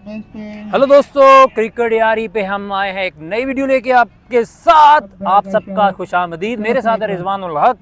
Hello दोस्तों, cricket यारी पे हम आए हैं एक नई वीडियो लेके आपके साथ। आप सबका खुशामदीद। मेरे साथ है रिजवान उल हक।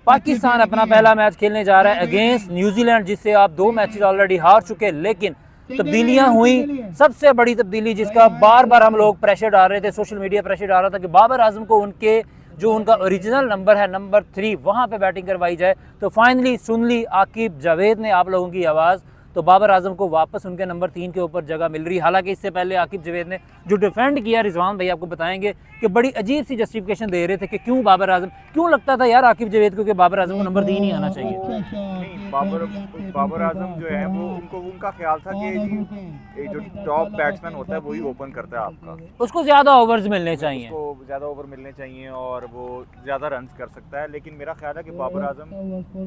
पाकिस्तान अपना पहला मैच खेलने जा रहा है अगेंस्ट न्यूजीलैंड, जिससे आप 2 मैचेस ऑलरेडी हार चुके, लेकिन तब्दीलियां हुई। सबसे बड़ी तब्दीली जिसका बार बार हम लोग प्रेशर डाल रहे थे, सोशल मीडिया प्रेशर डाल रहा था कि बाबर आजम को उनके जो उनका ओरिजिनल नंबर है नंबर 3 वहां पे बैटिंग करवाई जाए। तो फाइनली सुन ली आकिब जावेद ने आप लोगों की आवाज़, तो बाबर आजम को वापस उनके नंबर 3 के ऊपर जगह मिल रही। हालांकि इससे पहले आकिब जावेद ने जो डिफेंड किया, रिजवान भाई आपको बताएंगे कि बड़ी अजीब सी जस्टिफिकेशन दे रहे थे कि क्यों बाबर आजम, क्यों लगता था यार आकिब जावेद को कि बाबर आजम को नंबर 3 ही आना चाहिए। नहीं, बाबर आजम जो है वो उनका ख्याल था कि ये जो टॉप बैट्समैन होता है वही ओपन करता है आपका, उसको ज़्यादा ओवर्स मिलने चाहिए, उसको ज़्यादा ओवर मिलने चाहिए और वो ज़्यादा रन कर सकता है। लेकिन मेरा ख्याल है कि बाबर आजम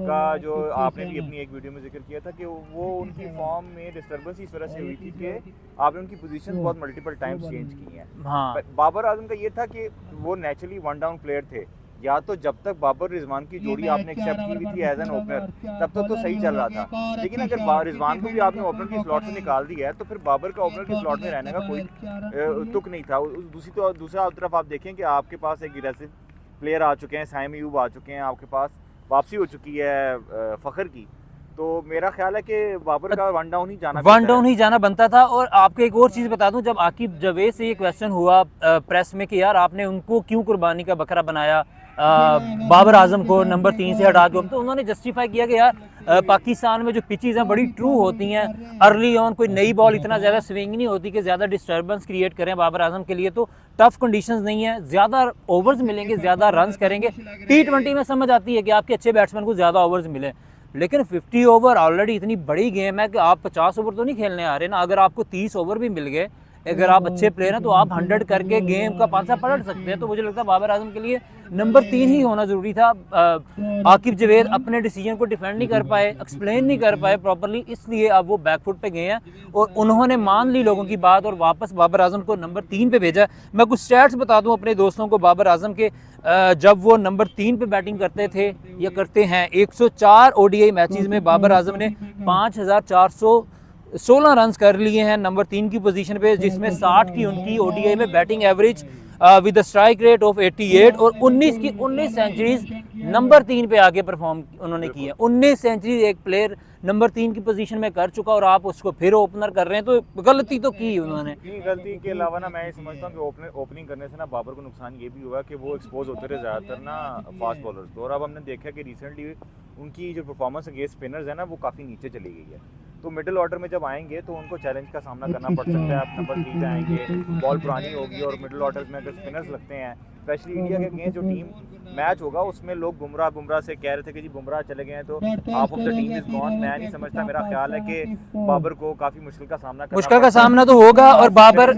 का जो आपने भी अपनी एक वीडियो में जिक्र किया था कि वो उनकी फॉर्म में डिस्टर्बेंस इस वजह से हुई थी कि आपने उनकी पोजीशन बहुत मल्टीपल टाइम्स चेंज की हैं। हाँ। बाबर आजम का ये था कि वो नेचुरली वन डाउन प्लेयर थे। या तो जब तक बाबर रिजवान की जोड़ी आपने एक्सेप्ट की हुई थी एज एन ओपनर, तब तक तो सही चल रहा था। लेकिन अगर रिजवान को भी आपने ओपनर की स्लॉट से निकाल दिया है तो फिर बाबर का ओपनर की स्लॉट में रहने का कोई तुक नहीं था। दूसरा तरफ आप देखें कि आपके पास एक एग्रेसिव प्लेयर आ चुके हैं, साइम अयूब आ चुके हैं, आपके पास वापसी हो चुकी है फ़खर की। तो मेरा ख्याल है कि बाबर का वन डाउन ही जाना बनता था। और आपको एक और चीज़ बता दूं, जब आकिब जावेद से ये क्वेश्चन हुआ प्रेस में कि यार आपने उनको क्यों कुर्बानी का बकरा बनाया, बाबर आजम को नंबर 3 से हटा के, तो उन्होंने जस्टिफाई किया कि यार पाकिस्तान में जो पिचेस हैं बड़ी ट्रू होती हैं, अर्ली ऑन कोई नई बॉल इतना ज़्यादा स्विंग नहीं होती कि ज़्यादा डिस्टर्बेंस क्रिएट करें बाबर आजम के लिए। तो टफ कंडीशंस नहीं है, ज़्यादा ओवर्स मिलेंगे, ज़्यादा रन्स करेंगे। T20 में समझ आती है कि आपके अच्छे बैट्समैन को ज़्यादा ओवर्स मिले, लेकिन 50 ओवर ऑलरेडी इतनी बड़ी गेम है कि आप 50 ओवर तो नहीं खेलने आ रहे ना। अगर आपको 30 ओवर भी मिल गए, अगर आप अच्छे प्लेयर हैं तो आप 100 करके गेम का पांचा पलट सकते हैं। तो मुझे लगता है बाबर आजम के लिए नंबर 3 ही होना ज़रूरी था। आकिब जावेद अपने डिसीजन को डिफेंड नहीं कर पाए, एक्सप्लेन नहीं कर पाए प्रॉपरली, इसलिए अब वो बैकफुट पे गए हैं और उन्होंने मान ली लोगों की बात और वापस बाबर आजम को नंबर 3 पे भेजा। मैं कुछ स्टैट्स बता दूं अपने दोस्तों को बाबर आजम के। जब वो नंबर 3 पे बैटिंग करते थे या करते हैं, 104 ODI मैचेस में बाबर आजम ने 5416 रन कर लिए हैं नंबर 3 की पोजीशन पे, जिसमें 60 की उनकी ODI में batting average with the strike rate of 88 और 19 की 19 सेंचुरीज नंबर 3 पे आके परफॉर्म उन्होंने की है। 19 सेंचुरी एक प्लेयर नंबर 3 की पोजीशन में कर चुका और आप उसको फिर ओपनर कर रहे हैं, तो गलती तो की उन्होंने। गलती के अलावा ना मैं ये समझता हूँ कि ओपनिंग करने से ना बाबर को नुकसान ये भी हुआ कि वो एक्सपोज होते रहे ज़्यादातर ना फास्ट बॉलर्स को। और अब हमने देखा कि रिसेंटली उनकी जो परफॉर्मेंस अगेंस्ट स्पिनर्स है ना वो काफ़ी नीचे चली गई है। तो मिडिल ऑर्डर में जब आएंगे तो उनको चैलेंज का सामना करना पड़ सकता है। आप नंबर 3 पे आएंगे, बॉल पुरानी होगी और मिडिल ऑर्डर में अगर स्पिनर्स लगते हैं, स्पेशली इंडिया के अगेंस्ट जो टीम मैच होगा उसमें लोग बुमराह से कह रहे थे कि जी बुमराह चले गए हैं तो half of the team is gone. मैं नहीं समझता, मेरा ख्याल है कि बाबर को काफ़ी मुश्किल का सामना तो होगा। और बाबर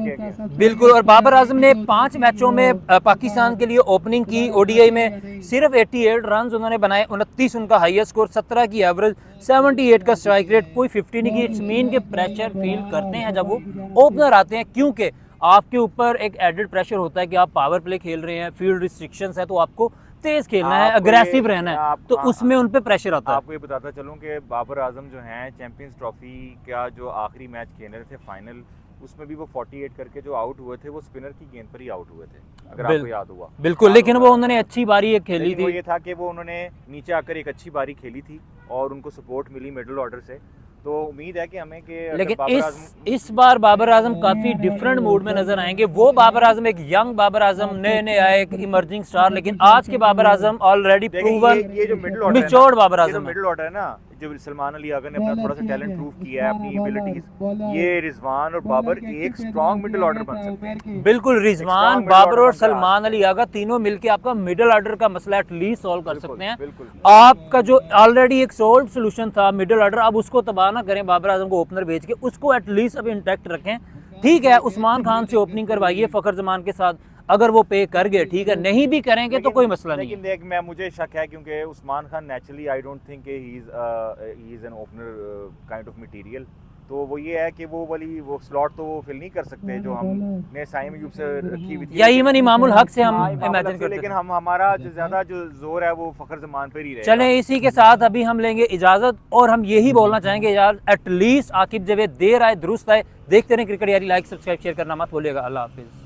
बिल्कुल, और बाबर आजम ने 5 मैचों में पाकिस्तान के लिए ओपनिंग की। ODI में सिर्फ 88 रन उन्होंने बनाए, 29 उनका हाईएस्ट स्कोर, 17 की एवरेज, 78 का स्ट्राइक रेट, कोई 50 नहीं की। इट्स मीन के प्रेशर फील करते हैं जब वो ओपनर आते हैं, क्योंकि आपके ऊपर एक एडेड प्रेशर होता है कि आप पावर प्ले खेल रहे हैं, फील्ड रिस्ट्रिक्शंस है, तो आपको तेज खेलना है, अग्रेसिव रहना है, तो उसमें उन पे प्रेशर आता है। आपको ये बताता चलूं कि बाबर आजम जो हैं चैंपियंस ट्रॉफी का जो आखिरी मैच खेल रहे थे फाइनल, उसमें भी वो 48 करके जो आउट हुए थे वो स्पिनर की गेंद पर ही आउट हुए थे, अगर आपको याद हुआ। बिल्कुल, लेकिन वो उन्होंने अच्छी बारी एक खेली थी। वो ये था कि वो उन्होंने नीचे आकर एक अच्छी बारी खेली थी और उनको सपोर्ट मिली मिडिल ऑर्डर से। तो उम्मीद है कि हमें कि लेकिन इस बार बाबर आजम काफी डिफरेंट मूड में नजर आएंगे। वो बाबर आजम एक यंग बाबर आजम, नए आए एक इमर्जिंग स्टार, लेकिन आज के बाबर आजम ऑलरेडी प्रूवन ये जो middle order matured Babar Azam, middle order है ना, जो सलमान अली आगर ने अपना थोड़ा सा टैलेंट प्रूव किया है, अपनी एबिलिटीज, ये रिजवान और बाबर एक स्ट्रॉन्ग मिडिल ऑर्डर बन सकते हैं। बिल्कुल, रिजवान, बाबर और सलमान अली आगा तीनों मिलके आपका मिडिल ऑर्डर का मसला एटलीस्ट सॉल्व कर सकते हैं। आपका जो ऑलरेडी एक सॉल्व सोल्यूशन था मिडिल ऑर्डर, अब उसको तबाह ना करें बाबर आजम को ओपनर भेज के, उसको एटलीस्ट अब इंटैक्ट रखें। ठीक है, उस्मान खान से ओपनिंग करवाइए फ़खर जमान के साथ, अगर वो पे कर गए ठीक है, नहीं भी करेंगे तो कोई मसला नहीं। लेकिन देख, मुझे शक है क्योंकि Usman Khan naturally I don't think he is an opener kind of material. तो वो ये है कि वो वाली वो स्लॉट तो वो फिल नहीं कर सकते जो हमने साइम अयूब से रखी हुई थी, या इवन इमामुल हक से हम हाँ, इमामुल हक इमेजिन से, करते लेकिन थे। हम हमारा जो ज़्यादा जो जोर है वो फ़खर ज़मान पर ही रहेगा। चलें इसी के साथ अभी हम लेंगे इजाज़त, और हम यही बोलना चाहेंगे यार एटलीस्ट आकिब जावेद देर आए दुरुस्त आए। देखते रहें क्रिकेट यारी, लाइक सब्सक्राइब शेयर करना मत भूलिएगा। अल्लाह हाफिज़।